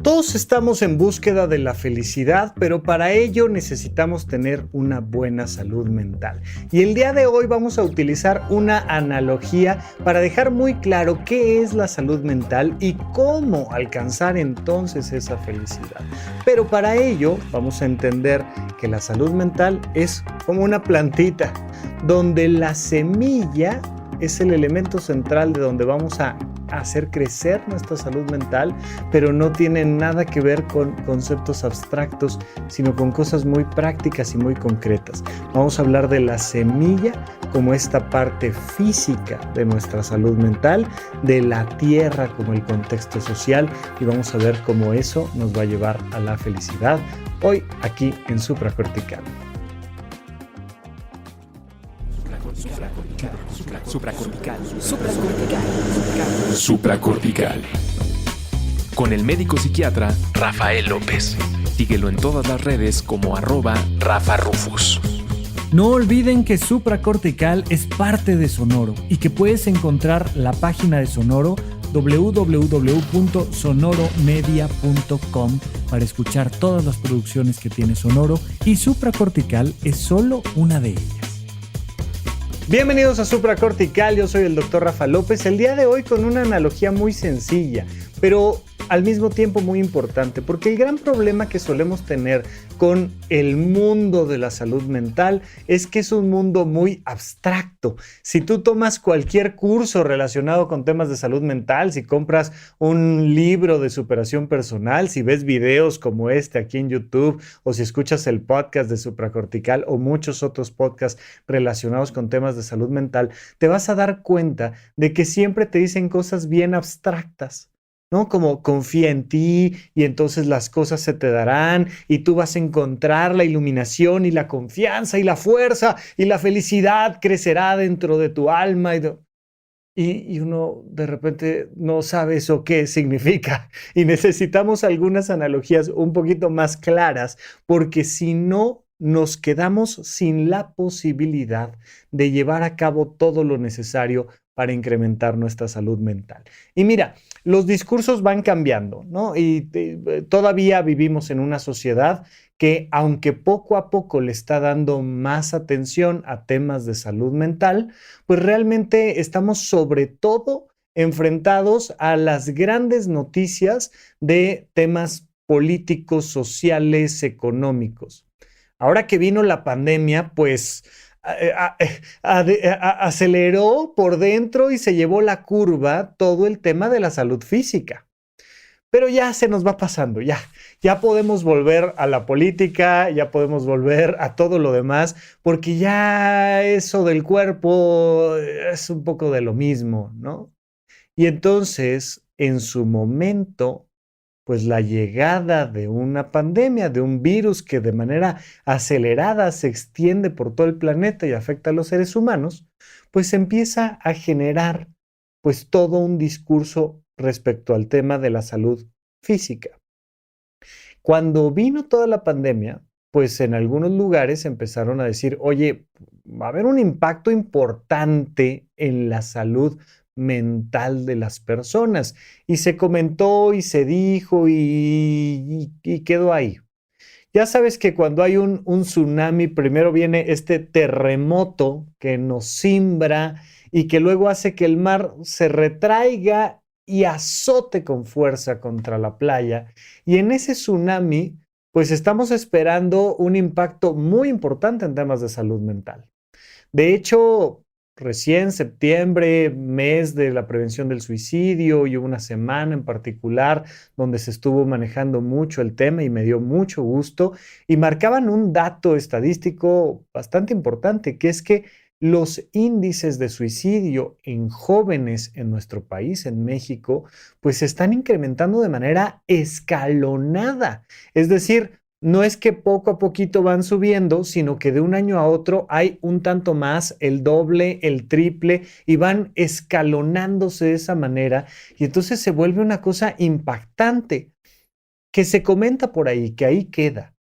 Todos estamos en búsqueda de la felicidad, pero para ello necesitamos tener una buena salud mental. Y el día de hoy vamos a utilizar una analogía para dejar muy claro qué es la salud mental y cómo alcanzar entonces esa felicidad. Pero para ello vamos a entender que la salud mental es como una plantita, donde la semilla es el elemento central de donde vamos a hacer crecer nuestra salud mental, pero no tiene nada que ver con conceptos abstractos, sino con cosas muy prácticas y muy concretas. Vamos a hablar de la semilla como esta parte física de nuestra salud mental, de la tierra como el contexto social, y vamos a ver cómo eso nos va a llevar a la felicidad hoy aquí en Supracortical. Supracortical. Con el médico psiquiatra Rafael López. Síguelo en todas las redes como @RafaRufus. No olviden que Supracortical es parte de Sonoro y que puedes encontrar la página de Sonoro www.sonoromedia.com para escuchar todas las producciones que tiene Sonoro, y Supracortical es solo una de ellas. Bienvenidos a Supracortical, yo soy el Dr. Rafa López, el día de hoy con una analogía muy sencilla, pero al mismo tiempo muy importante, porque el gran problema que solemos tener con el mundo de la salud mental es que es un mundo muy abstracto. Si tú tomas cualquier curso relacionado con temas de salud mental, si compras un libro de superación personal, si ves videos como este aquí en YouTube, o si escuchas el podcast de Supracortical o muchos otros podcasts relacionados con temas de salud mental, te vas a dar cuenta de que siempre te dicen cosas bien abstractas, ¿no? Como confía en ti y entonces las cosas se te darán y tú vas a encontrar la iluminación y la confianza y la fuerza y la felicidad crecerá dentro de tu alma. Y uno de repente no sabe eso qué significa, y necesitamos algunas analogías un poquito más claras, porque si no nos quedamos sin la posibilidad de llevar a cabo todo lo necesario para incrementar nuestra salud mental. Y mira, los discursos van cambiando, ¿no? Y todavía vivimos en una sociedad que, aunque poco a poco le está dando más atención a temas de salud mental, pues realmente estamos sobre todo enfrentados a las grandes noticias de temas políticos, sociales, económicos. Ahora que vino la pandemia, pues aceleró por dentro y se llevó la curva todo el tema de la salud física. Pero ya se nos va pasando, ya podemos volver a la política, ya podemos volver a todo lo demás, porque ya eso del cuerpo es un poco de lo mismo, ¿no? Y entonces, en su momento, pues la llegada de una pandemia, de un virus que de manera acelerada se extiende por todo el planeta y afecta a los seres humanos, pues empieza a generar pues todo un discurso respecto al tema de la salud física. Cuando vino toda la pandemia, pues en algunos lugares empezaron a decir, oye, va a haber un impacto importante en la salud mental de las personas. Y se comentó y se dijo y quedó ahí. Ya sabes que cuando hay un tsunami, primero viene este terremoto que nos cimbra y que luego hace que el mar se retraiga y azote con fuerza contra la playa. Y en ese tsunami, pues estamos esperando un impacto muy importante en temas de salud mental. De hecho, recién septiembre, mes de la prevención del suicidio, y hubo una semana en particular donde se estuvo manejando mucho el tema y me dio mucho gusto, y marcaban un dato estadístico bastante importante, que es que los índices de suicidio en jóvenes en nuestro país, en México, pues se están incrementando de manera escalonada. Es decir, no es que poco a poquito van subiendo, sino que de un año a otro hay un tanto más, el doble, el triple, y van escalonándose de esa manera, y entonces se vuelve una cosa impactante que se comenta por ahí, que ahí queda.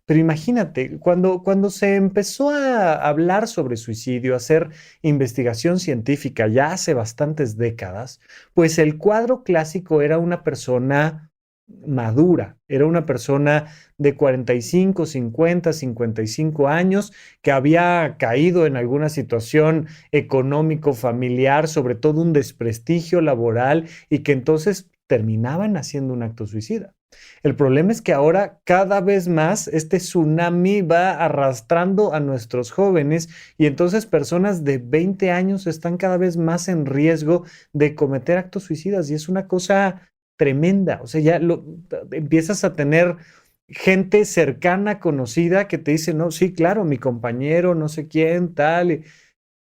Pero imagínate, cuando se empezó a hablar sobre suicidio, a hacer investigación científica ya hace bastantes décadas, pues el cuadro clásico era una persona madura, era una persona de 45, 50, 55 años que había caído en alguna situación económico, familiar, sobre todo un desprestigio laboral y que entonces terminaban haciendo un acto suicida. El problema es que ahora cada vez más este tsunami va arrastrando a nuestros jóvenes y entonces personas de 20 años están cada vez más en riesgo de cometer actos suicidas y es una cosa tremenda. O sea, empiezas a tener gente cercana, conocida, que te dice, no, sí, claro, mi compañero, no sé quién, tal,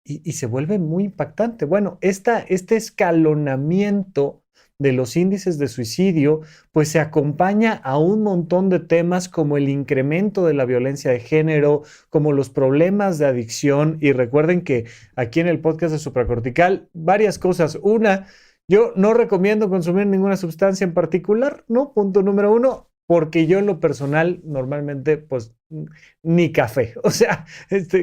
y se vuelve muy impactante. Bueno, este escalonamiento de los índices de suicidio, pues se acompaña a un montón de temas como el incremento de la violencia de género, como los problemas de adicción. Y recuerden que aquí en el podcast de Supracortical, varias cosas. Una, yo no recomiendo consumir ninguna sustancia en particular, ¿no? Punto número uno, porque yo en lo personal normalmente, pues, ni café. O sea,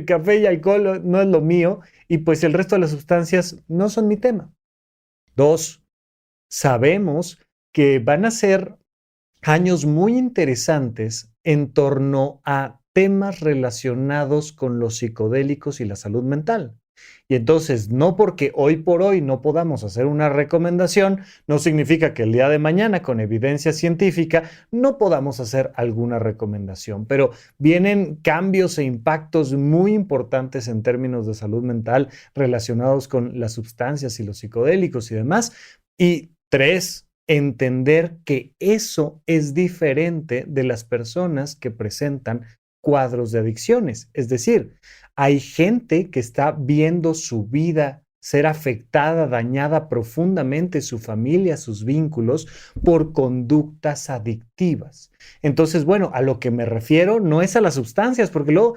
café y alcohol no es lo mío y pues el resto de las sustancias no son mi tema. Dos, sabemos que van a ser años muy interesantes en torno a temas relacionados con los psicodélicos y la salud mental. Y entonces, no porque hoy por hoy no podamos hacer una recomendación, no significa que el día de mañana, con evidencia científica, no podamos hacer alguna recomendación. Pero vienen cambios e impactos muy importantes en términos de salud mental relacionados con las sustancias y los psicodélicos y demás. Y tres, entender que eso es diferente de las personas que presentan cuadros de adicciones. Es decir, hay gente que está viendo su vida ser afectada, dañada profundamente, su familia, sus vínculos, por conductas adictivas. Entonces, bueno, a lo que me refiero no es a las sustancias, porque luego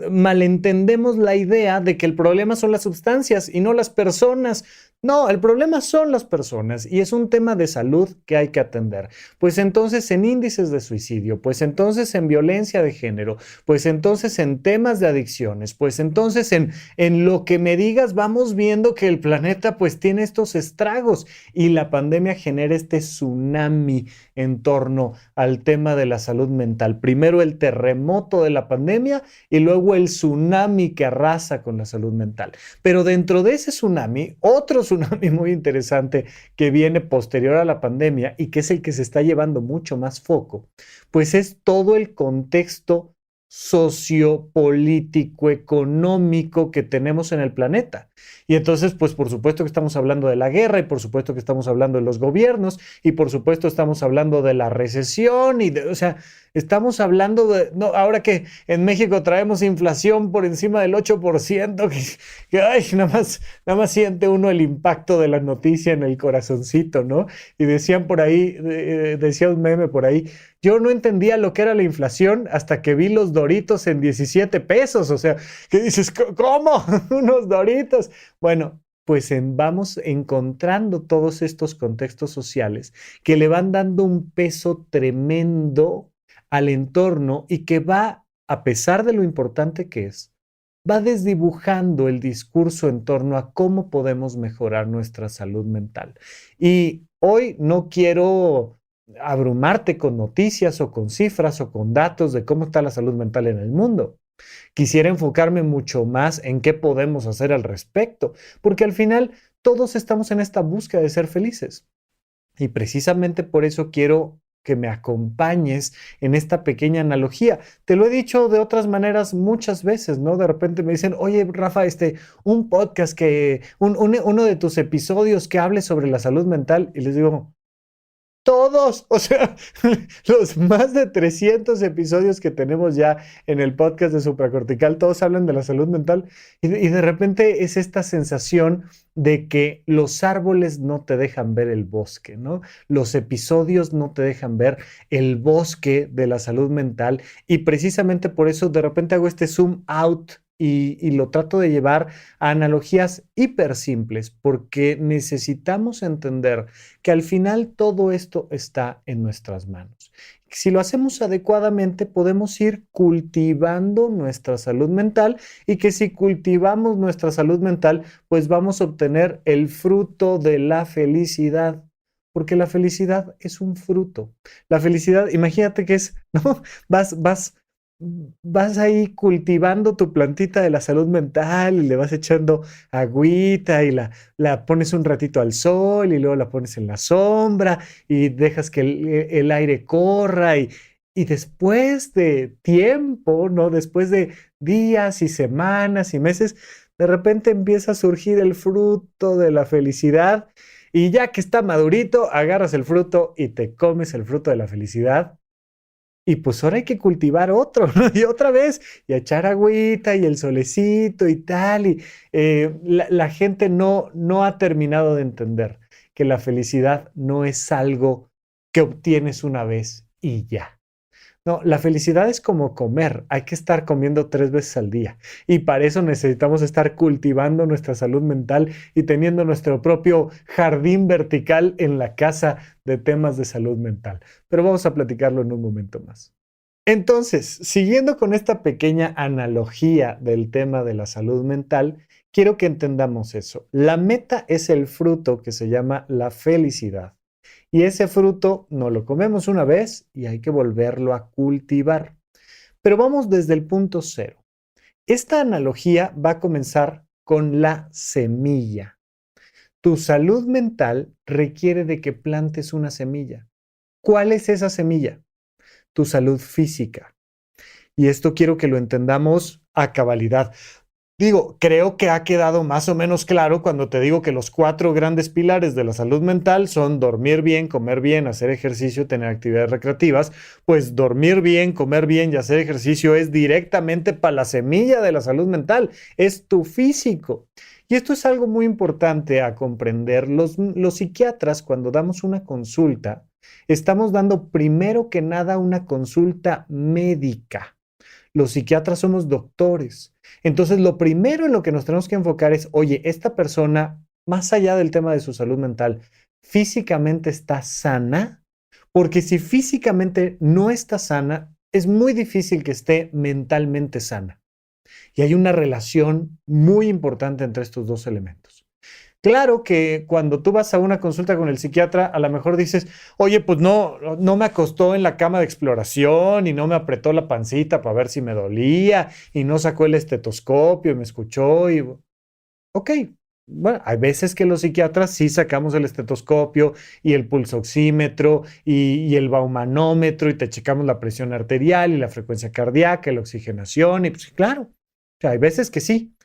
malentendemos la idea de que el problema son las sustancias y no las personas. No, el problema son las personas y es un tema de salud que hay que atender. Pues entonces en índices de suicidio, pues entonces en violencia de género, pues entonces en temas de adicciones, pues entonces en lo que me digas vamos viendo que el planeta pues tiene estos estragos y la pandemia genera este tsunami en torno al tema de la salud mental. Primero el terremoto de la pandemia y luego el tsunami que arrasa con la salud mental. Pero dentro de ese tsunami, otro tsunami muy interesante que viene posterior a la pandemia y que es el que se está llevando mucho más foco, pues es todo el contexto sociopolítico, económico que tenemos en el planeta. Y entonces, pues por supuesto que estamos hablando de la guerra y por supuesto que estamos hablando de los gobiernos y por supuesto estamos hablando de la recesión o sea, estamos hablando de, no, ahora que en México traemos inflación por encima del 8%, que ay, nada más siente uno el impacto de la noticia en el corazoncito, ¿no? Y decían por ahí, decía un meme por ahí, yo no entendía lo que era la inflación hasta que vi los Doritos en 17 pesos. O sea, ¿qué dices? ¿Cómo? Unos Doritos. Bueno, pues vamos encontrando todos estos contextos sociales que le van dando un peso tremendo al entorno y que va, a pesar de lo importante que es, va desdibujando el discurso en torno a cómo podemos mejorar nuestra salud mental. Y hoy no quiero abrumarte con noticias o con cifras o con datos de cómo está la salud mental en el mundo. Quisiera enfocarme mucho más en qué podemos hacer al respecto, porque al final todos estamos en esta búsqueda de ser felices. Y precisamente por eso quiero que me acompañes en esta pequeña analogía. Te lo he dicho de otras maneras muchas veces, ¿no? De repente me dicen, oye, Rafa, un podcast uno de tus episodios que hable sobre la salud mental, y les digo, todos, o sea, los más de 300 episodios que tenemos ya en el podcast de Supracortical, todos hablan de la salud mental y de repente es esta sensación de que los árboles no te dejan ver el bosque, ¿no? Los episodios no te dejan ver el bosque de la salud mental y precisamente por eso de repente hago este zoom out y lo trato de llevar a analogías hiper simples porque necesitamos entender que al final todo esto está en nuestras manos. Si lo hacemos adecuadamente, podemos ir cultivando nuestra salud mental y que si cultivamos nuestra salud mental, pues vamos a obtener el fruto de la felicidad. Porque la felicidad es un fruto. La felicidad, imagínate que es, ¿no? Vas ahí cultivando tu plantita de la salud mental y le vas echando agüita y la pones un ratito al sol y luego la pones en la sombra y dejas que el aire corra y después de tiempo, ¿no? Después de días y semanas y meses, de repente empieza a surgir el fruto de la felicidad y ya que está madurito, agarras el fruto y te comes el fruto de la felicidad. Y pues ahora hay que cultivar otro, ¿no? Y otra vez, y echar agüita y el solecito y tal. Y la gente no ha terminado de entender que la felicidad no es algo que obtienes una vez y ya. No, la felicidad es como comer, hay que estar comiendo 3 veces al día y para eso necesitamos estar cultivando nuestra salud mental y teniendo nuestro propio jardín vertical en la casa de temas de salud mental. Pero vamos a platicarlo en un momento más. Entonces, siguiendo con esta pequeña analogía del tema de la salud mental, quiero que entendamos eso. La meta es el fruto que se llama la felicidad. Y ese fruto no lo comemos una vez y hay que volverlo a cultivar. Pero vamos desde el punto cero. Esta analogía va a comenzar con la semilla. Tu salud mental requiere de que plantes una semilla. ¿Cuál es esa semilla? Tu salud física. Y esto quiero que lo entendamos a cabalidad. Digo, creo que ha quedado más o menos claro cuando te digo que los 4 grandes pilares de la salud mental son dormir bien, comer bien, hacer ejercicio, tener actividades recreativas. Pues dormir bien, comer bien y hacer ejercicio es directamente para la semilla de la salud mental, es tu físico. Y esto es algo muy importante a comprender. Los psiquiatras, cuando damos una consulta, estamos dando primero que nada una consulta médica. Los psiquiatras somos doctores. Entonces, lo primero en lo que nos tenemos que enfocar es, oye, esta persona, más allá del tema de su salud mental, ¿físicamente está sana? Porque si físicamente no está sana, es muy difícil que esté mentalmente sana. Y hay una relación muy importante entre estos dos elementos. Claro que cuando tú vas a una consulta con el psiquiatra, a lo mejor dices, oye, pues no me acostó en la cama de exploración y no me apretó la pancita para ver si me dolía y no sacó el estetoscopio y me escuchó y... Ok, bueno, hay veces que los psiquiatras sí sacamos el estetoscopio y el pulsoxímetro y el baumanómetro y te checamos la presión arterial y la frecuencia cardíaca y la oxigenación y pues claro, o sea, hay veces que sí.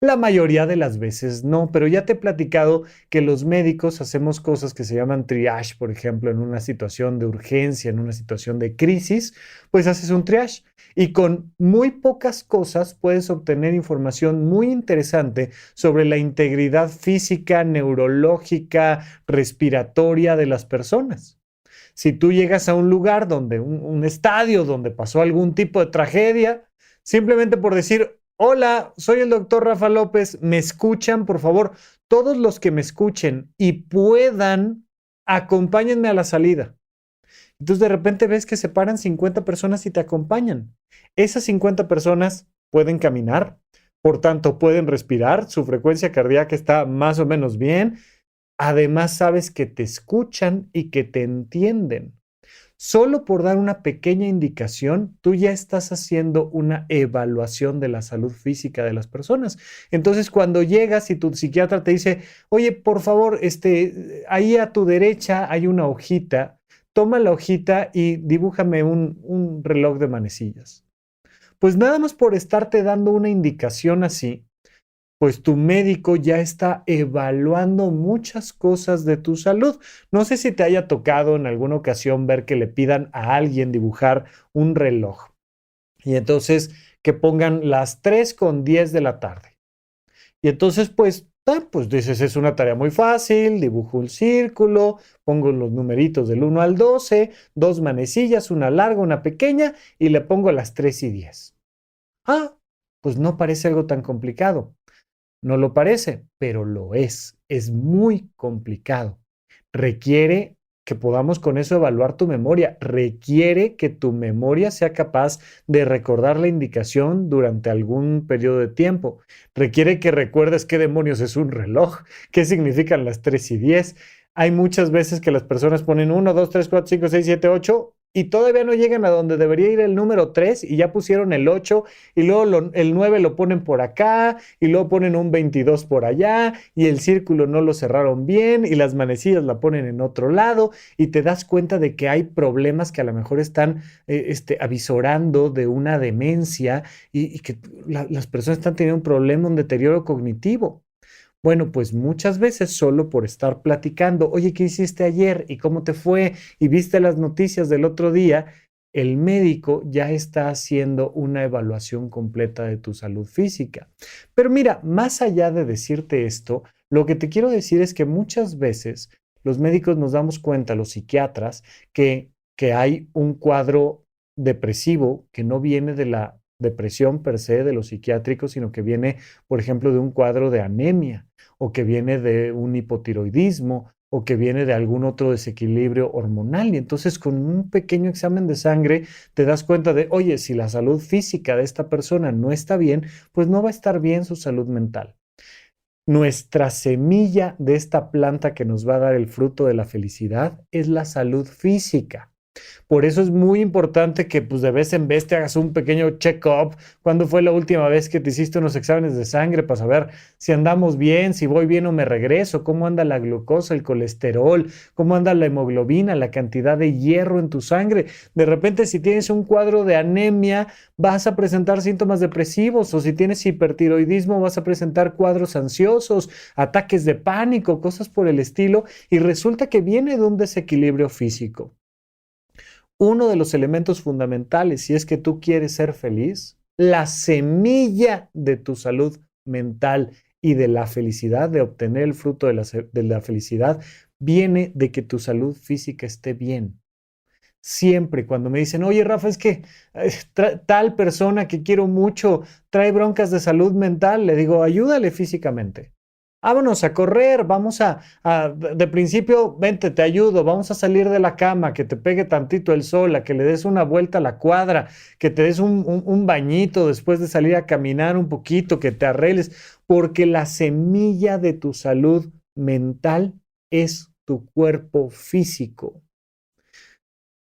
La mayoría de las veces no, pero ya te he platicado que los médicos hacemos cosas que se llaman triage, por ejemplo, en una situación de urgencia, en una situación de crisis, pues haces un triage y con muy pocas cosas puedes obtener información muy interesante sobre la integridad física, neurológica, respiratoria de las personas. Si tú llegas a un lugar donde, un estadio donde pasó algún tipo de tragedia, simplemente por decir, hola, soy el doctor Rafa López, ¿me escuchan? Por favor, todos los que me escuchen y puedan, acompáñenme a la salida. Entonces de repente ves que se paran 50 personas y te acompañan. Esas 50 personas pueden caminar, por tanto pueden respirar, su frecuencia cardíaca está más o menos bien. Además sabes que te escuchan y que te entienden. Solo por dar una pequeña indicación, tú ya estás haciendo una evaluación de la salud física de las personas. Entonces, cuando llegas y tu psiquiatra te dice, oye, por favor, ahí a tu derecha hay una hojita, toma la hojita y dibújame un reloj de manecillas. Pues nada más por estarte dando una indicación así, pues tu médico ya está evaluando muchas cosas de tu salud. No sé si te haya tocado en alguna ocasión ver que le pidan a alguien dibujar un reloj y entonces que pongan las 3:10 de la tarde. Y entonces pues dices, es una tarea muy fácil, dibujo un círculo, pongo los numeritos del 1 al 12, 2 manecillas, una larga, una pequeña y le pongo las 3:10. Ah, pues no parece algo tan complicado. No lo parece, pero lo es. Es muy complicado. Requiere que podamos con eso evaluar tu memoria. Requiere que tu memoria sea capaz de recordar la indicación durante algún periodo de tiempo. Requiere que recuerdes qué demonios es un reloj, qué significan las 3:10. Hay muchas veces que las personas ponen 1, 2, 3, 4, 5, 6, 7, 8 y todavía no llegan a donde debería ir el número 3 y ya pusieron el 8 y luego el 9 lo ponen por acá y luego ponen un 22 por allá y el círculo no lo cerraron bien y las manecillas la ponen en otro lado y te das cuenta de que hay problemas que a lo mejor están avisorando de una demencia y que las personas están teniendo un problema, un deterioro cognitivo. Bueno, pues muchas veces solo por estar platicando, oye, ¿qué hiciste ayer? ¿Y cómo te fue? ¿Y viste las noticias del otro día? El médico ya está haciendo una evaluación completa de tu salud física. Pero mira, más allá de decirte esto, lo que te quiero decir es que muchas veces los médicos nos damos cuenta, los psiquiatras, que hay un cuadro depresivo que no viene de la depresión per se de los psiquiátricos, sino que viene, por ejemplo, de un cuadro de anemia o que viene de un hipotiroidismo o que viene de algún otro desequilibrio hormonal. Y entonces con un pequeño examen de sangre te das cuenta de, oye, si la salud física de esta persona no está bien, pues no va a estar bien su salud mental. Nuestra semilla de esta planta que nos va a dar el fruto de la felicidad es la salud física. Por eso es muy importante que pues de vez en vez te hagas un pequeño check-up. ¿Cuándo fue la última vez que te hiciste unos exámenes de sangre para saber si andamos bien, si voy bien o me regreso? ¿Cómo anda la glucosa, el colesterol? ¿Cómo anda la hemoglobina, la cantidad de hierro en tu sangre? De repente, si tienes un cuadro de anemia, vas a presentar síntomas depresivos, o si tienes hipertiroidismo, vas a presentar cuadros ansiosos, ataques de pánico, cosas por el estilo, y resulta que viene de un desequilibrio físico. Uno de los elementos fundamentales, si es que tú quieres ser feliz, la semilla de tu salud mental y de la felicidad, de obtener el fruto de la felicidad, viene de que tu salud física esté bien. Siempre cuando me dicen, oye Rafa, es que tal persona que quiero mucho trae broncas de salud mental, le digo, ayúdale físicamente. Vámonos a correr, de principio, vente, te ayudo, vamos a salir de la cama, que te pegue tantito el sol, a que le des una vuelta a la cuadra, que te des un bañito después de salir a caminar un poquito, que te arregles, porque la semilla de tu salud mental es tu cuerpo físico.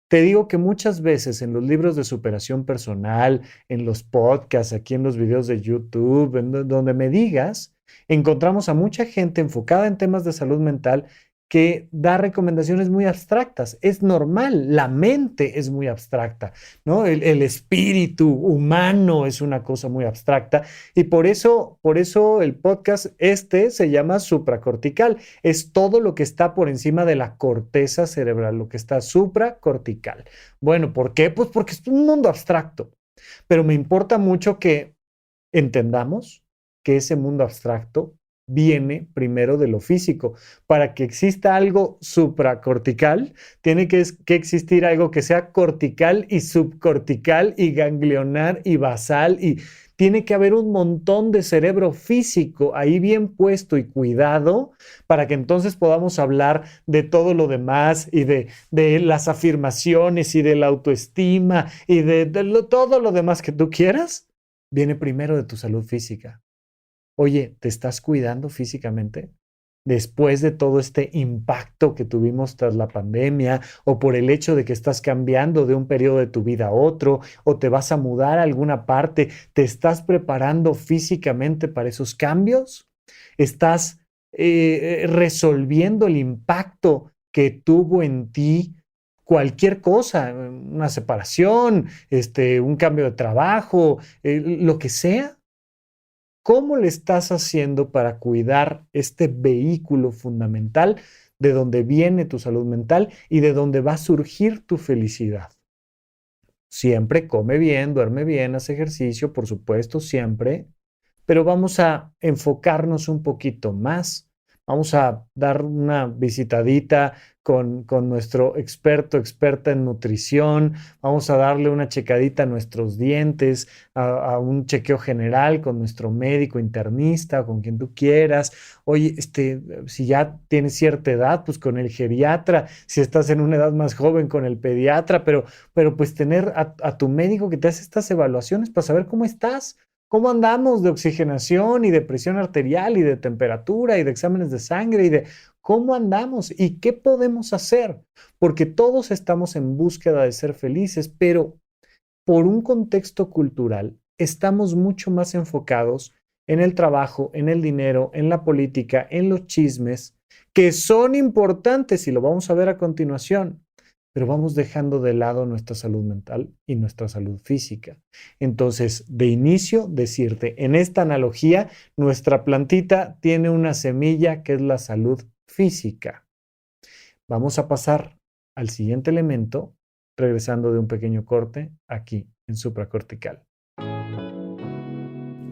Te digo que muchas veces en los libros de superación personal, en los podcasts, aquí en los videos de YouTube, donde me digas, encontramos a mucha gente enfocada en temas de salud mental que da recomendaciones muy abstractas. Es normal, la mente es muy abstracta, ¿no? El espíritu humano es una cosa muy abstracta y por eso el podcast se llama supracortical. Es todo lo que está por encima de la corteza cerebral, lo que está supracortical. Bueno, ¿por qué? Pues porque es un mundo abstracto, pero me importa mucho que entendamos que ese mundo abstracto viene primero de lo físico. Para que exista algo supracortical, tiene que existir algo que sea cortical y subcortical y ganglionar y basal y tiene que haber un montón de cerebro físico ahí bien puesto y cuidado para que entonces podamos hablar de todo lo demás y de las afirmaciones y de la autoestima y todo lo demás que tú quieras, viene primero de tu salud física. Oye, ¿te estás cuidando físicamente? Después de todo este impacto que tuvimos tras la pandemia o por el hecho de que estás cambiando de un periodo de tu vida a otro o te vas a mudar a alguna parte, ¿te estás preparando físicamente para esos cambios? ¿Estás resolviendo el impacto que tuvo en ti cualquier cosa, una separación, un cambio de trabajo, lo que sea? ¿Cómo le estás haciendo para cuidar este vehículo fundamental de donde viene tu salud mental y de donde va a surgir tu felicidad? Siempre come bien, duerme bien, haz ejercicio, por supuesto, siempre, pero vamos a enfocarnos un poquito más Vamos a dar una visitadita con nuestro experta en nutrición. Vamos a darle una checadita a nuestros dientes, a un chequeo general con nuestro médico internista, con quien tú quieras. Oye, si ya tienes cierta edad, pues con el geriatra. Si estás en una edad más joven, con el pediatra. Pero pues tener a tu médico que te hace estas evaluaciones para saber cómo estás. ¿Cómo andamos de oxigenación y de presión arterial y de temperatura y de exámenes de sangre y de cómo andamos y qué podemos hacer? Porque todos estamos en búsqueda de ser felices, pero por un contexto cultural estamos mucho más enfocados en el trabajo, en el dinero, en la política, en los chismes, que son importantes y lo vamos a ver a continuación, pero vamos dejando de lado nuestra salud mental y nuestra salud física. Entonces, de inicio, decirte, en esta analogía, nuestra plantita tiene una semilla que es la salud física. Vamos a pasar al siguiente elemento, regresando de un pequeño corte aquí en supracortical.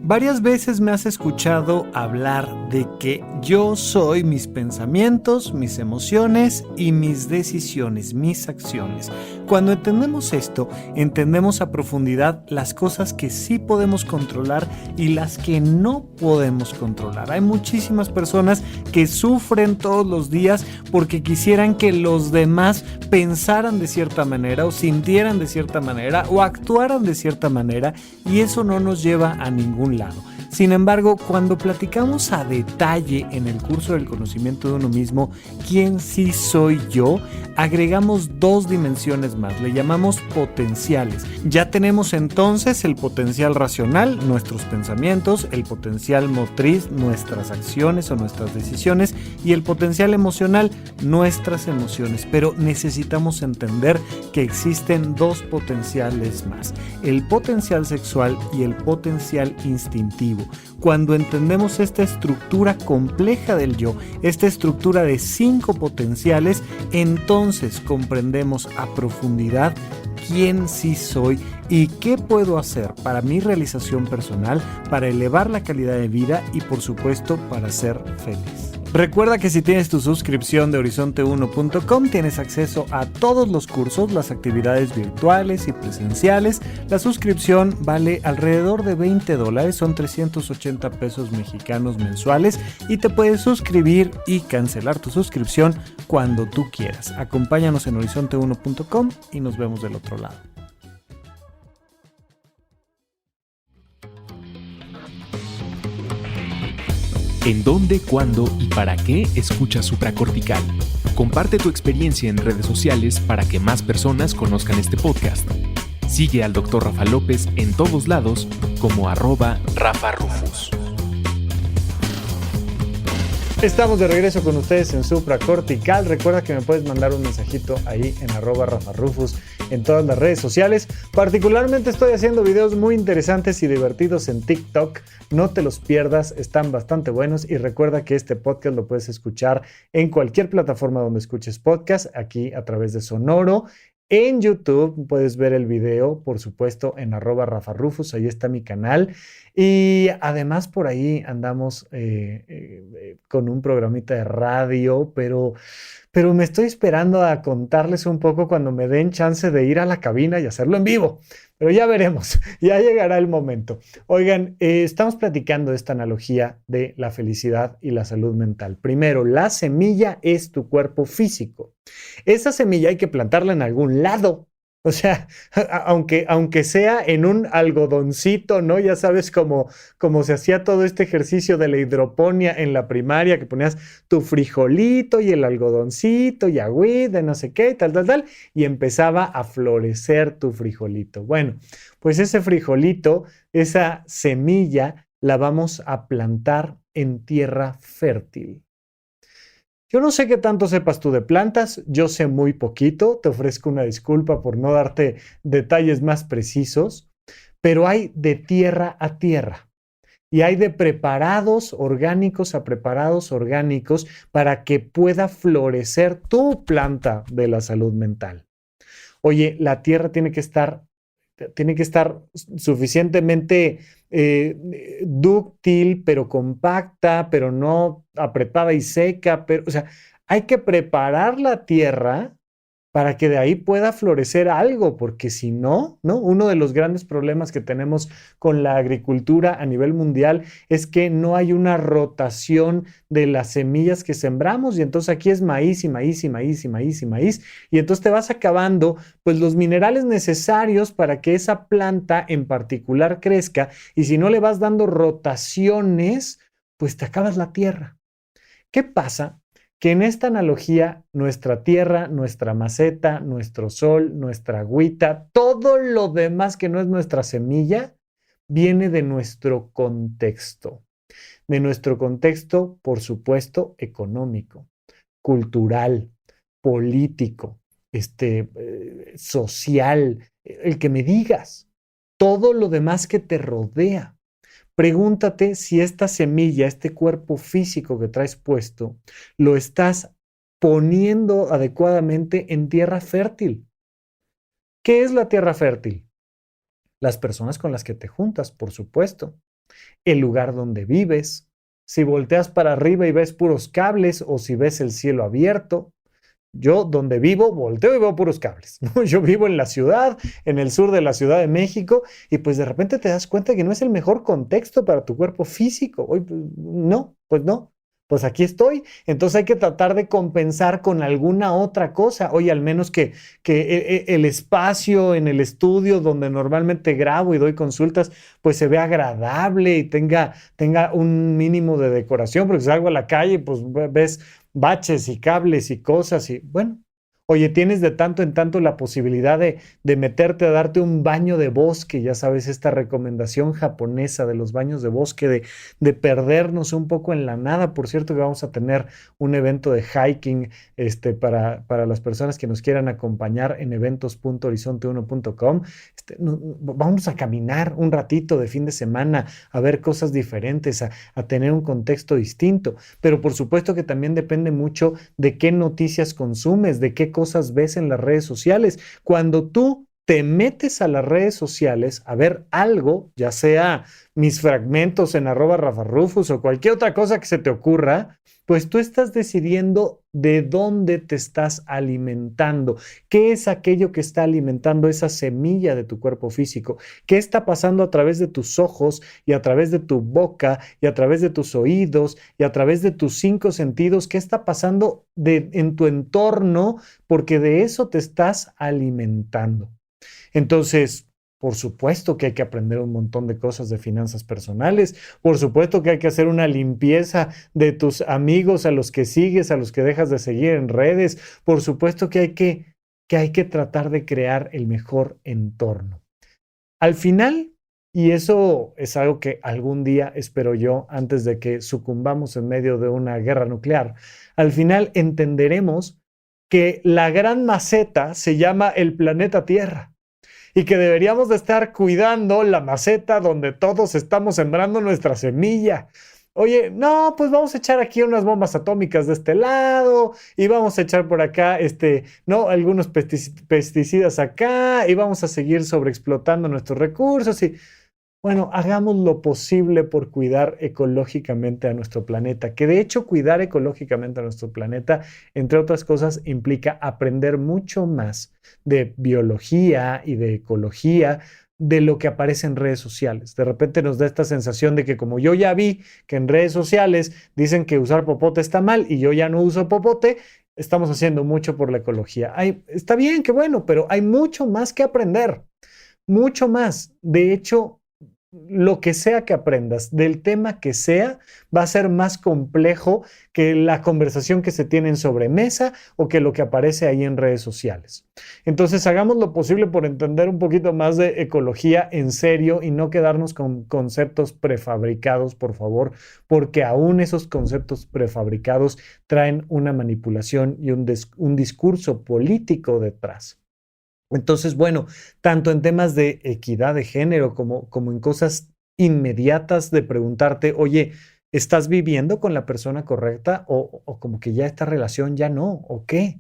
Varias veces me has escuchado hablar de que yo soy mis pensamientos, mis emociones y mis decisiones, mis acciones. Cuando entendemos esto, entendemos a profundidad las cosas que sí podemos controlar y las que no podemos controlar. Hay muchísimas personas que sufren todos los días porque quisieran que los demás pensaran de cierta manera o sintieran de cierta manera o actuaran de cierta manera, y eso no nos lleva a ningún lado. Sin embargo, cuando platicamos a detalle en el curso del conocimiento de uno mismo, ¿quién sí soy yo?, agregamos dos dimensiones más, le llamamos potenciales. Ya tenemos entonces el potencial racional, nuestros pensamientos, el potencial motriz, nuestras acciones o nuestras decisiones, y el potencial emocional, nuestras emociones. Pero necesitamos entender que existen dos potenciales más, el potencial sexual y el potencial instintivo. Cuando entendemos esta estructura compleja del yo, esta estructura de 5 potenciales, entonces comprendemos a profundidad quién sí soy y qué puedo hacer para mi realización personal, para elevar la calidad de vida y, por supuesto, para ser feliz. Recuerda que si tienes tu suscripción de horizonte1.com tienes acceso a todos los cursos, las actividades virtuales y presenciales. La suscripción vale alrededor de $20, son 380 pesos mexicanos mensuales, y te puedes suscribir y cancelar tu suscripción cuando tú quieras. Acompáñanos en horizonte1.com y nos vemos del otro lado. ¿En dónde, cuándo y para qué escuchas supracortical? Comparte tu experiencia en redes sociales para que más personas conozcan este podcast. Sigue al Dr. Rafa López en todos lados como @RafaRufus. Estamos de regreso con ustedes en supracortical. Recuerda que me puedes mandar un mensajito ahí en @RafaRufus en todas las redes sociales. Particularmente estoy haciendo videos muy interesantes y divertidos en TikTok. No te los pierdas, están bastante buenos, y recuerda que este podcast lo puedes escuchar en cualquier plataforma donde escuches podcast, aquí a través de Sonoro. En YouTube puedes ver el video, por supuesto, en @RafaRufus, ahí está mi canal. Y además por ahí andamos con un programita de radio, pero me estoy esperando a contarles un poco cuando me den chance de ir a la cabina y hacerlo en vivo. Pero ya veremos, ya llegará el momento. Oigan, estamos platicando de esta analogía de la felicidad y la salud mental. Primero, la semilla es tu cuerpo físico. Esa semilla hay que plantarla en algún lado. O sea, aunque sea en un algodoncito, ¿no? Ya sabes cómo se hacía todo este ejercicio de la hidroponía en la primaria, que ponías tu frijolito y el algodoncito y agüita, no sé qué, tal, y empezaba a florecer tu frijolito. Bueno, pues ese frijolito, esa semilla, la vamos a plantar en tierra fértil. Yo no sé qué tanto sepas tú de plantas, yo sé muy poquito, te ofrezco una disculpa por no darte detalles más precisos, pero hay de tierra a tierra y hay de preparados orgánicos a preparados orgánicos para que pueda florecer tu planta de la salud mental. Oye, la tierra tiene que estar suficientemente dúctil, pero compacta, pero no apretada y seca. Pero, o sea, hay que preparar la tierra para que de ahí pueda florecer algo, porque si no, ¿no? Uno de los grandes problemas que tenemos con la agricultura a nivel mundial es que no hay una rotación de las semillas que sembramos, y entonces aquí es maíz y maíz y maíz y maíz y maíz, y entonces te vas acabando pues los minerales necesarios para que esa planta en particular crezca, y si no le vas dando rotaciones, pues te acabas la tierra. ¿Qué pasa? Que en esta analogía, nuestra tierra, nuestra maceta, nuestro sol, nuestra agüita, todo lo demás que no es nuestra semilla, viene de nuestro contexto. De nuestro contexto, por supuesto, económico, cultural, político, social, el que me digas, todo lo demás que te rodea. Pregúntate si esta semilla, este cuerpo físico que traes puesto, lo estás poniendo adecuadamente en tierra fértil. ¿Qué es la tierra fértil? Las personas con las que te juntas, por supuesto. El lugar donde vives. Si volteas para arriba y ves puros cables, o si ves el cielo abierto. Yo, donde vivo, volteo y veo puros cables, ¿no? Yo vivo en la ciudad, en el sur de la Ciudad de México, y pues de repente te das cuenta que no es el mejor contexto para tu cuerpo físico. Oye, pues no. Pues aquí estoy. Entonces hay que tratar de compensar con alguna otra cosa. Oye, al menos que el espacio en el estudio donde normalmente grabo y doy consultas, pues se vea agradable y tenga un mínimo de decoración, porque si salgo a la calle, pues ves baches y cables y cosas y bueno, oye, tienes de tanto en tanto la posibilidad de meterte a darte un baño de bosque, ya sabes, esta recomendación japonesa de los baños de bosque, de perdernos un poco en la nada. Por cierto que vamos a tener un evento de hiking para las personas que nos quieran acompañar en eventos.horizonte1.com. Vamos a caminar un ratito de fin de semana, a ver cosas diferentes, a tener un contexto distinto, pero por supuesto que también depende mucho de qué noticias consumes, de qué cosas ves en las redes sociales. Cuando tú te metes a las redes sociales a ver algo, ya sea mis fragmentos en @rafarufus o cualquier otra cosa que se te ocurra, pues tú estás decidiendo de dónde te estás alimentando, qué es aquello que está alimentando esa semilla de tu cuerpo físico, qué está pasando a través de tus ojos y a través de tu boca y a través de tus oídos y a través de tus 5 sentidos, qué está pasando en tu entorno, porque de eso te estás alimentando. Entonces, por supuesto que hay que aprender un montón de cosas de finanzas personales. Por supuesto que hay que hacer una limpieza de tus amigos a los que sigues, a los que dejas de seguir en redes. Por supuesto que hay que tratar de crear el mejor entorno. Al final, y eso es algo que algún día espero yo, antes de que sucumbamos en medio de una guerra nuclear, al final entenderemos que la gran maceta se llama el planeta Tierra. Y que deberíamos de estar cuidando la maceta donde todos estamos sembrando nuestra semilla. Oye, no, pues vamos a echar aquí unas bombas atómicas de este lado y vamos a echar por acá, no, algunos pesticidas acá y vamos a seguir sobreexplotando nuestros recursos y bueno, hagamos lo posible por cuidar ecológicamente a nuestro planeta, que de hecho cuidar ecológicamente a nuestro planeta, entre otras cosas, implica aprender mucho más de biología y de ecología de lo que aparece en redes sociales. De repente nos da esta sensación de que como yo ya vi que en redes sociales dicen que usar popote está mal y yo ya no uso popote, estamos haciendo mucho por la ecología. Está bien, qué bueno, pero hay mucho más que aprender, mucho más. De hecho, lo que sea que aprendas, del tema que sea, va a ser más complejo que la conversación que se tiene en sobremesa o que lo que aparece ahí en redes sociales. Entonces, hagamos lo posible por entender un poquito más de ecología en serio y no quedarnos con conceptos prefabricados, por favor, porque aún esos conceptos prefabricados traen una manipulación y un discurso político detrás. Entonces, bueno, tanto en temas de equidad de género como en cosas inmediatas de preguntarte, oye, ¿estás viviendo con la persona correcta o como que ya esta relación ya no? ¿O qué?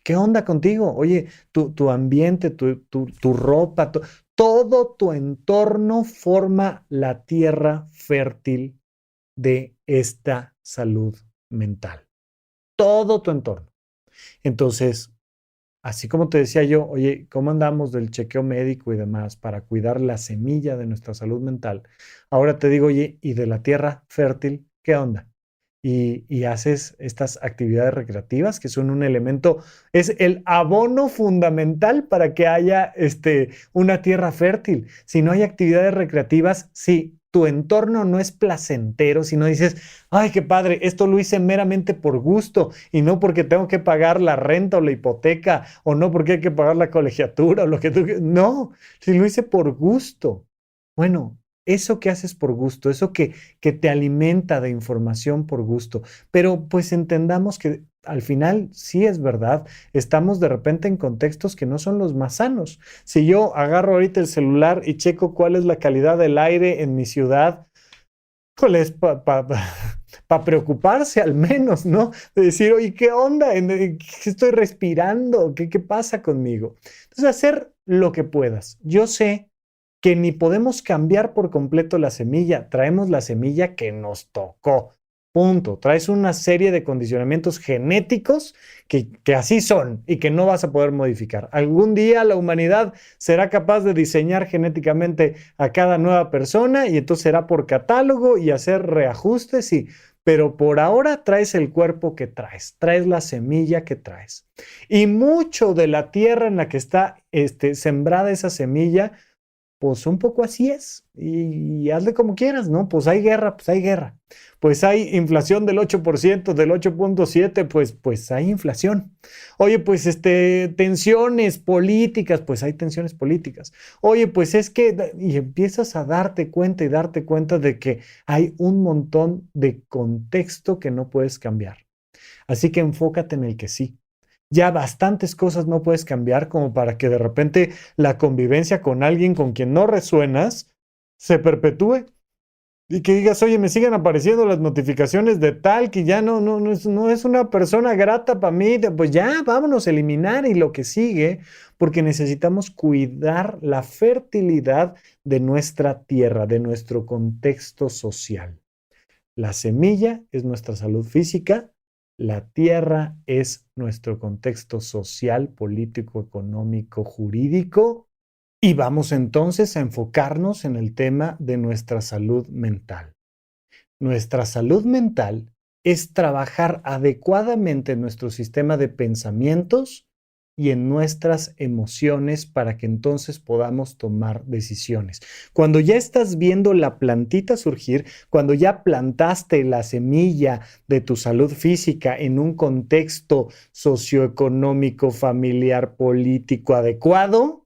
¿Qué onda contigo? Oye, tu ambiente, tu ropa, Todo tu entorno forma la tierra fértil de esta salud mental. Todo tu entorno. Entonces, así como te decía yo, oye, ¿cómo andamos del chequeo médico y demás para cuidar la semilla de nuestra salud mental? Ahora te digo, oye, ¿y de la tierra fértil qué onda? Y haces estas actividades recreativas que son un elemento, es el abono fundamental para que haya una tierra fértil. Si no hay actividades recreativas, si tu entorno no es placentero, si no dices, ay, qué padre, esto lo hice meramente por gusto y no porque tengo que pagar la renta o la hipoteca o no porque hay que pagar la colegiatura o lo que tú... No, si lo hice por gusto. Bueno, eso que haces por gusto, eso que te alimenta de información por gusto, pero pues entendamos que al final sí es verdad, estamos de repente en contextos que no son los más sanos. Si yo agarro ahorita el celular y checo cuál es la calidad del aire en mi ciudad, es para preocuparse al menos, ¿no? De decir, oye, ¿qué onda? ¿Qué estoy respirando? ¿Qué pasa conmigo? Entonces, hacer lo que puedas. Yo sé que ni podemos cambiar por completo la semilla, traemos la semilla que nos tocó. Punto. Traes una serie de condicionamientos genéticos que así son y que no vas a poder modificar. Algún día la humanidad será capaz de diseñar genéticamente a cada nueva persona y entonces será por catálogo y hacer reajustes, pero por ahora traes el cuerpo que traes la semilla que traes. Y mucho de la tierra en la que está sembrada esa semilla, pues un poco así es, y hazle como quieras, ¿no? Pues hay guerra, pues hay guerra. Pues hay inflación del 8%, del 8.7%, pues hay inflación. Oye, pues tensiones políticas, pues hay tensiones políticas. Oye, pues es que, y empiezas a darte cuenta de que hay un montón de contexto que no puedes cambiar. Así que enfócate en el que sí. Ya bastantes cosas no puedes cambiar como para que de repente la convivencia con alguien con quien no resuenas se perpetúe y que digas, oye, me siguen apareciendo las notificaciones de tal que ya no es una persona grata para mí, pues ya vámonos a eliminar y lo que sigue, porque necesitamos cuidar la fertilidad de nuestra tierra, de nuestro contexto social. La semilla es nuestra salud física. La tierra es nuestro contexto social, político, económico, jurídico, y vamos entonces a enfocarnos en el tema de nuestra salud mental. Nuestra salud mental es trabajar adecuadamente en nuestro sistema de pensamientos y en nuestras emociones para que entonces podamos tomar decisiones. Cuando ya estás viendo la plantita surgir, cuando ya plantaste la semilla de tu salud física en un contexto socioeconómico, familiar, político adecuado,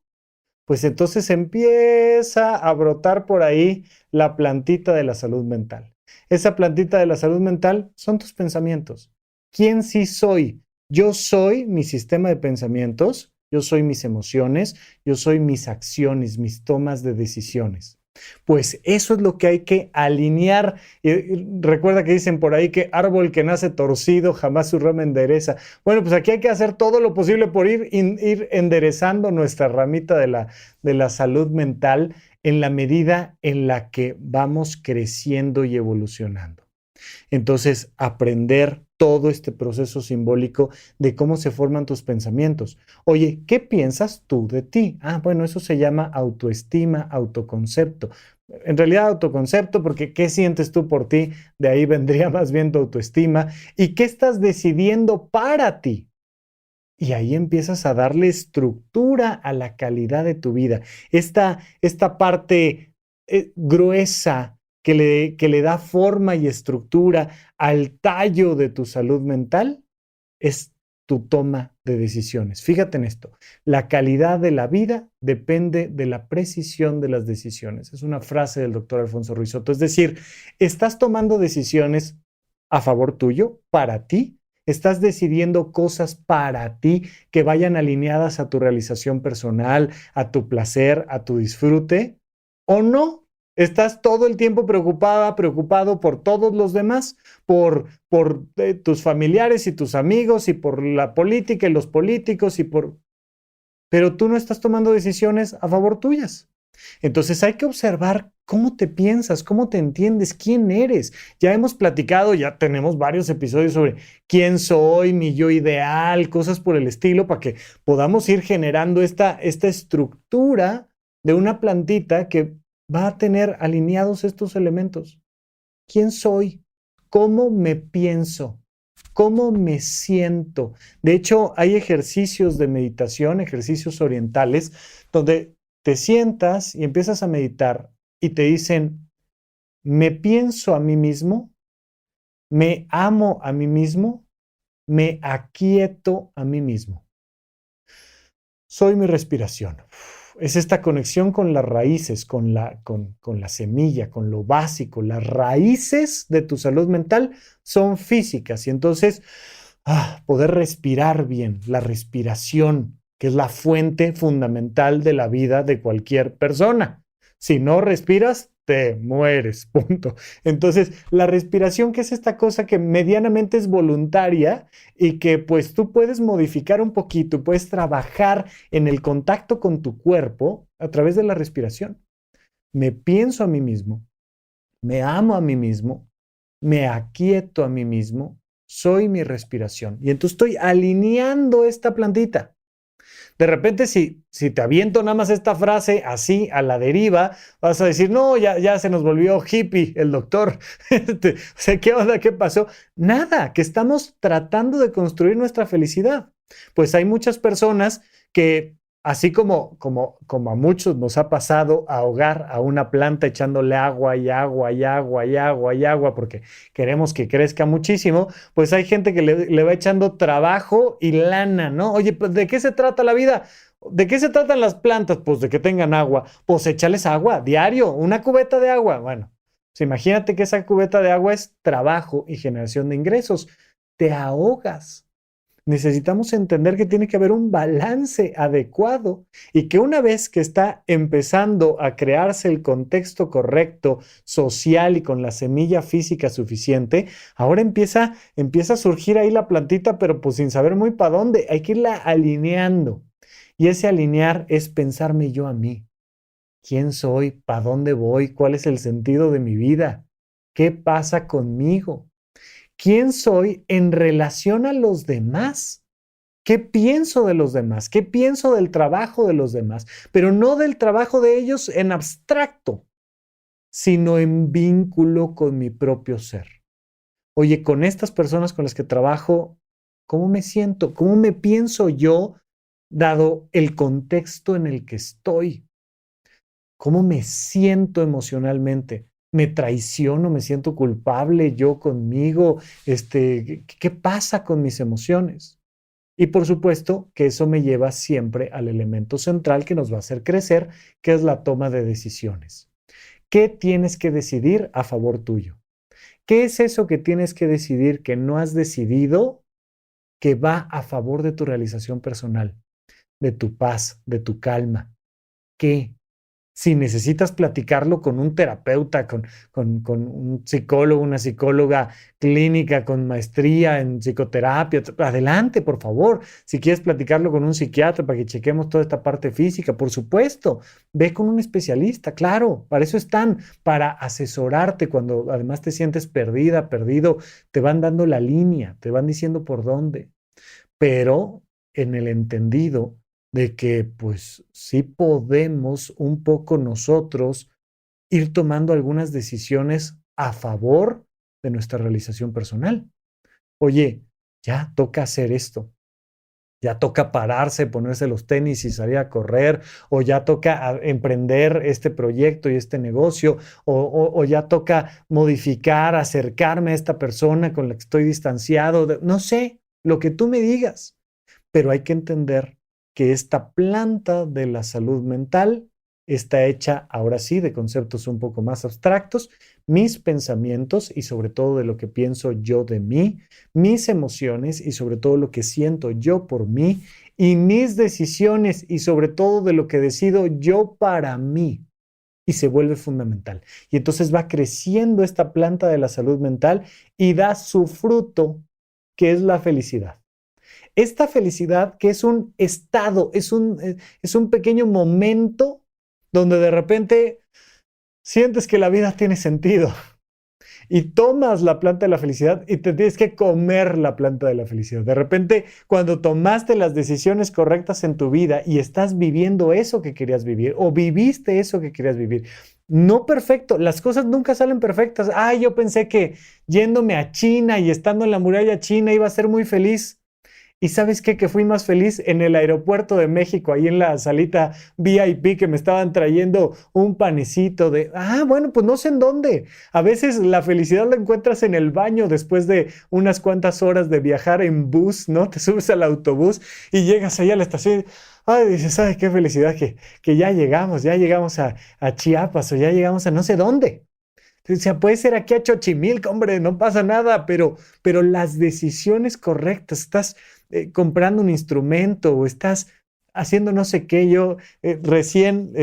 pues entonces empieza a brotar por ahí la plantita de la salud mental. Esa plantita de la salud mental son tus pensamientos. ¿Quién sí soy? Yo soy mi sistema de pensamientos, yo soy mis emociones, yo soy mis acciones, mis tomas de decisiones. Pues eso es lo que hay que alinear. Recuerda que dicen por ahí que árbol que nace torcido jamás su rama endereza. Bueno, pues aquí hay que hacer todo lo posible por ir enderezando nuestra ramita de la salud mental en la medida en la que vamos creciendo y evolucionando. Entonces, aprender todo este proceso simbólico de cómo se forman tus pensamientos. Oye, ¿qué piensas tú de ti? Bueno, eso se llama autoestima, autoconcepto. En realidad autoconcepto, porque ¿qué sientes tú por ti? De ahí vendría más bien tu autoestima. ¿Y qué estás decidiendo para ti? Y ahí empiezas a darle estructura a la calidad de tu vida. Esta parte gruesa que le da forma y estructura al tallo de tu salud mental es tu toma de decisiones. Fíjate en esto, la calidad de la vida depende de la precisión de las decisiones. Es una frase del doctor Alfonso Ruiz Soto. Es decir, estás tomando decisiones a favor tuyo, para ti. ¿Estás decidiendo cosas para ti que vayan alineadas a tu realización personal, a tu placer, a tu disfrute? ¿O no? ¿Estás todo el tiempo preocupado por todos los demás, por tus familiares y tus amigos y por la política y los políticos pero tú no estás tomando decisiones a favor tuyas? Entonces hay que observar cómo te piensas, cómo te entiendes, quién eres. Ya hemos platicado, ya tenemos varios episodios sobre quién soy, mi yo ideal, cosas por el estilo, para que podamos ir generando esta estructura de una plantita que va a tener alineados estos elementos. ¿Quién soy? ¿Cómo me pienso? ¿Cómo me siento? De hecho, hay ejercicios de meditación, ejercicios orientales, donde te sientas y empiezas a meditar y te dicen, me pienso a mí mismo, me amo a mí mismo, me aquieto a mí mismo. Soy mi respiración. Es esta conexión con las raíces, con la semilla, con lo básico. Las raíces de tu salud mental son físicas y entonces poder respirar bien, la respiración, que es la fuente fundamental de la vida de cualquier persona. Si no respiras, te mueres, punto. Entonces, la respiración, que es esta cosa que medianamente es voluntaria y que pues tú puedes modificar un poquito, puedes trabajar en el contacto con tu cuerpo a través de la respiración. Me pienso a mí mismo, me amo a mí mismo, me aquieto a mí mismo, soy mi respiración. Y entonces estoy alineando esta plantita. De repente, si te aviento nada más esta frase así a la deriva, vas a decir, no, ya se nos volvió hippie el doctor. O sea, ¿qué onda? ¿Qué pasó? Nada, que estamos tratando de construir nuestra felicidad. Pues hay muchas personas que, así como a muchos nos ha pasado ahogar a una planta echándole agua y agua y agua y agua y agua porque queremos que crezca muchísimo, pues hay gente que le va echando trabajo y lana, ¿no? Oye, pues, ¿de qué se trata la vida? ¿De qué se tratan las plantas? Pues de que tengan agua. Pues échales agua, diario, una cubeta de agua. Bueno, pues imagínate que esa cubeta de agua es trabajo y generación de ingresos. Te ahogas. Necesitamos entender que tiene que haber un balance adecuado y que una vez que está empezando a crearse el contexto correcto, social y con la semilla física suficiente, ahora empieza a surgir ahí la plantita, pero pues sin saber muy para dónde. Hay que irla alineando. Y ese alinear es pensarme yo a mí. ¿Quién soy? ¿Para dónde voy? ¿Cuál es el sentido de mi vida? ¿Qué pasa conmigo? ¿Quién soy en relación a los demás? ¿Qué pienso de los demás? ¿Qué pienso del trabajo de los demás? Pero no del trabajo de ellos en abstracto, sino en vínculo con mi propio ser. Oye, con estas personas con las que trabajo, ¿cómo me siento? ¿Cómo me pienso yo, dado el contexto en el que estoy? ¿Cómo me siento emocionalmente? ¿Me traiciono? ¿Me siento culpable yo conmigo? ¿Qué pasa con mis emociones? Y por supuesto que eso me lleva siempre al elemento central que nos va a hacer crecer, que es la toma de decisiones. ¿Qué tienes que decidir a favor tuyo? ¿Qué es eso que tienes que decidir que no has decidido que va a favor de tu realización personal, de tu paz, de tu calma? ¿Qué? Si necesitas platicarlo con un terapeuta, con un psicólogo, una psicóloga clínica con maestría en psicoterapia, adelante, por favor. Si quieres platicarlo con un psiquiatra para que chequemos toda esta parte física, por supuesto, ve con un especialista, claro, para eso están, para asesorarte cuando además te sientes perdida, perdido, te van dando la línea, te van diciendo por dónde, pero en el entendido de que pues sí podemos un poco nosotros ir tomando algunas decisiones a favor de nuestra realización personal. Oye, ya toca hacer esto, ya toca pararse, ponerse los tenis y salir a correr, o ya toca emprender este proyecto y este negocio, o ya toca modificar, acercarme a esta persona con la que estoy distanciado, no sé, lo que tú me digas, pero hay que entender que esta planta de la salud mental está hecha ahora sí de conceptos un poco más abstractos, mis pensamientos y sobre todo de lo que pienso yo de mí, mis emociones y sobre todo lo que siento yo por mí y mis decisiones y sobre todo de lo que decido yo para mí. Y se vuelve fundamental. Y entonces va creciendo esta planta de la salud mental y da su fruto, que es la felicidad. Esta felicidad que es un estado, es un pequeño momento donde de repente sientes que la vida tiene sentido y tomas la planta de la felicidad y te tienes que comer la planta de la felicidad. De repente, cuando tomaste las decisiones correctas en tu vida y estás viviendo eso que querías vivir o viviste eso que querías vivir, no perfecto, las cosas nunca salen perfectas. Ay, yo pensé que yéndome a China y estando en la muralla china iba a ser muy feliz. ¿Y sabes qué? Que fui más feliz en el aeropuerto de México, ahí en la salita VIP, que me estaban trayendo un panecito de, bueno, pues no sé en dónde. A veces la felicidad la encuentras en el baño después de unas cuantas horas de viajar en bus, ¿no? Te subes al autobús y llegas ahí a la estación y, ay, dices, ay, qué felicidad que ya llegamos a Chiapas o ya llegamos a no sé dónde. O sea, puede ser aquí a Xochimilco, hombre, no pasa nada, pero las decisiones correctas, estás comprando un instrumento o estás haciendo no sé qué. Yo recién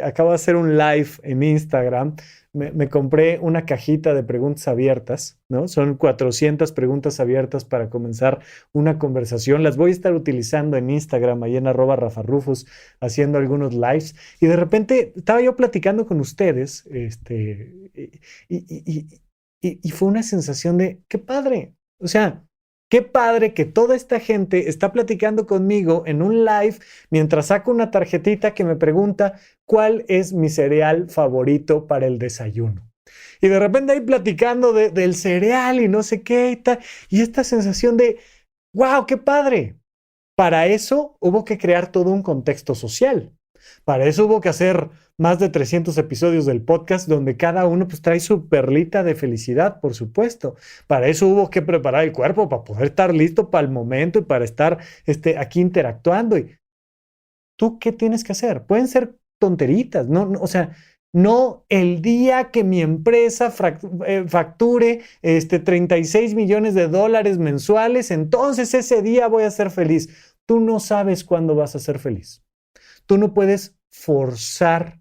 acabo de hacer un live en Instagram. Me compré una cajita de preguntas abiertas, ¿no? Son 400 preguntas abiertas para comenzar una conversación. Las voy a estar utilizando en Instagram, ahí en @RafaRufus, haciendo algunos lives. Y de repente estaba yo platicando con ustedes, y fue una sensación de, qué padre. O sea, qué padre que toda esta gente está platicando conmigo en un live mientras saco una tarjetita que me pregunta cuál es mi cereal favorito para el desayuno. Y de repente ahí platicando del cereal y no sé qué y tal. Y esta sensación de, wow, qué padre. Para eso hubo que crear todo un contexto social. Para eso hubo que hacer más de 300 episodios del podcast donde cada uno pues trae su perlita de felicidad, por supuesto. Para eso hubo que preparar el cuerpo para poder estar listo para el momento y para estar aquí interactuando. ¿Y tú qué tienes que hacer? Pueden ser tonteritas, o sea, no el día que mi empresa facture 36 millones de dólares mensuales, entonces ese día voy a ser feliz. Tú no sabes cuándo vas a ser feliz. Tú no puedes forzar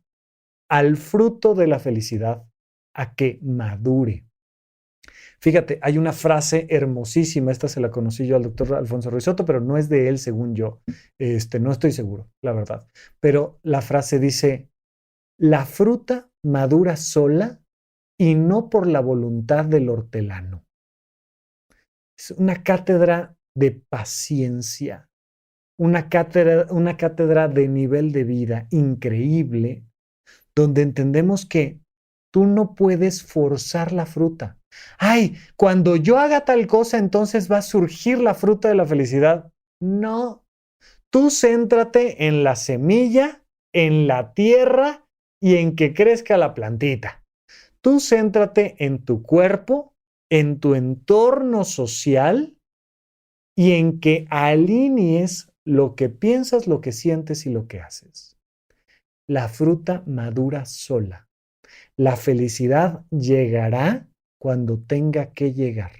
al fruto de la felicidad a que madure. Fíjate, hay una frase hermosísima, esta se la conocí yo al doctor Alfonso Ruiz Soto, pero no es de él según yo. No estoy seguro, la verdad. Pero la frase dice, la fruta madura sola y no por la voluntad del hortelano. Es una cátedra de paciencia. Una cátedra de nivel de vida increíble, donde entendemos que tú no puedes forzar la fruta. Ay, cuando yo haga tal cosa, entonces va a surgir la fruta de la felicidad. No, tú céntrate en la semilla, en la tierra y en que crezca la plantita. Tú céntrate en tu cuerpo, en tu entorno social y en que alinees lo que piensas, lo que sientes y lo que haces. La fruta madura sola. La felicidad llegará cuando tenga que llegar.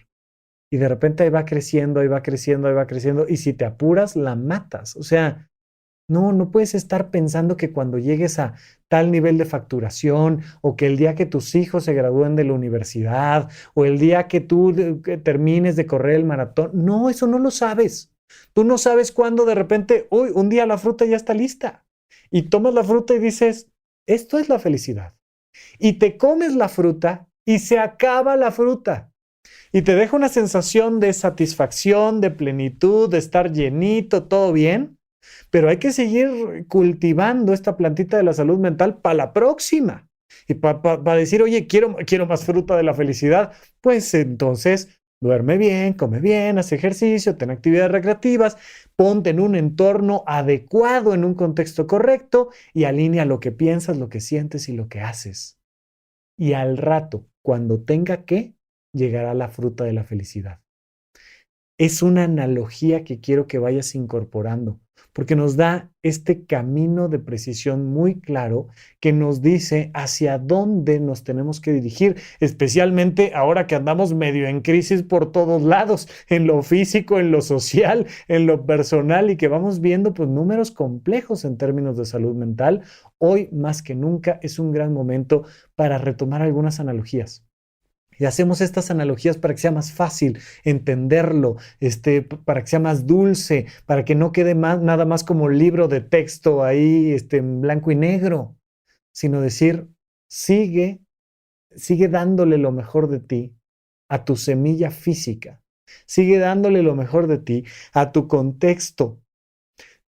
Y de repente ahí va creciendo, ahí va creciendo, ahí va creciendo. Y si te apuras, la matas. O sea, no puedes estar pensando que cuando llegues a tal nivel de facturación o que el día que tus hijos se gradúen de la universidad o el día que tú termines de correr el maratón. No, eso no lo sabes. Tú no sabes cuándo de repente, un día la fruta ya está lista. Y tomas la fruta y dices, esto es la felicidad. Y te comes la fruta y se acaba la fruta. Y te deja una sensación de satisfacción, de plenitud, de estar llenito, todo bien. Pero hay que seguir cultivando esta plantita de la salud mental para la próxima. Y para decir, oye, quiero más fruta de la felicidad. Pues entonces duerme bien, come bien, haz ejercicio, ten actividades recreativas, ponte en un entorno adecuado, en un contexto correcto y alinea lo que piensas, lo que sientes y lo que haces. Y al rato, cuando tenga que, llegará la fruta de la felicidad. Es una analogía que quiero que vayas incorporando, porque nos da este camino de precisión muy claro que nos dice hacia dónde nos tenemos que dirigir, especialmente ahora que andamos medio en crisis por todos lados, en lo físico, en lo social, en lo personal y que vamos viendo pues números complejos en términos de salud mental. Hoy más que nunca es un gran momento para retomar algunas analogías. Y hacemos estas analogías para que sea más fácil entenderlo, para que sea más dulce, para que no quede nada más como libro de texto ahí en blanco y negro. sino decir, sigue dándole lo mejor de ti a tu semilla física. Sigue dándole lo mejor de ti a tu contexto.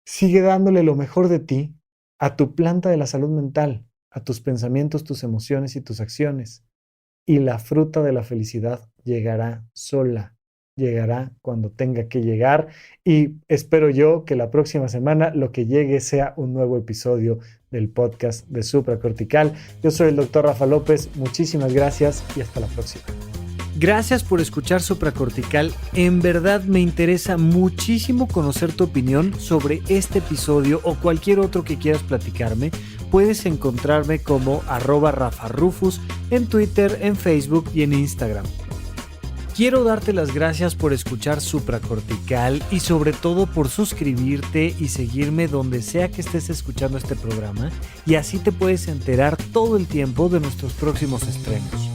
Sigue dándole lo mejor de ti a tu planta de la salud mental, a tus pensamientos, tus emociones y tus acciones. Y la fruta de la felicidad llegará sola. Llegará cuando tenga que llegar, y espero yo que la próxima semana lo que llegue sea un nuevo episodio del podcast de Supracortical. Yo soy el Dr. Rafa López, muchísimas gracias y hasta la próxima. Gracias por escuchar Supracortical. En verdad me interesa muchísimo conocer tu opinión sobre este episodio o cualquier otro que quieras platicarme. Puedes encontrarme como @RafaRufus en Twitter, en Facebook y en Instagram. Quiero darte las gracias por escuchar Supracortical y sobre todo por suscribirte y seguirme donde sea que estés escuchando este programa, y así te puedes enterar todo el tiempo de nuestros próximos estrenos.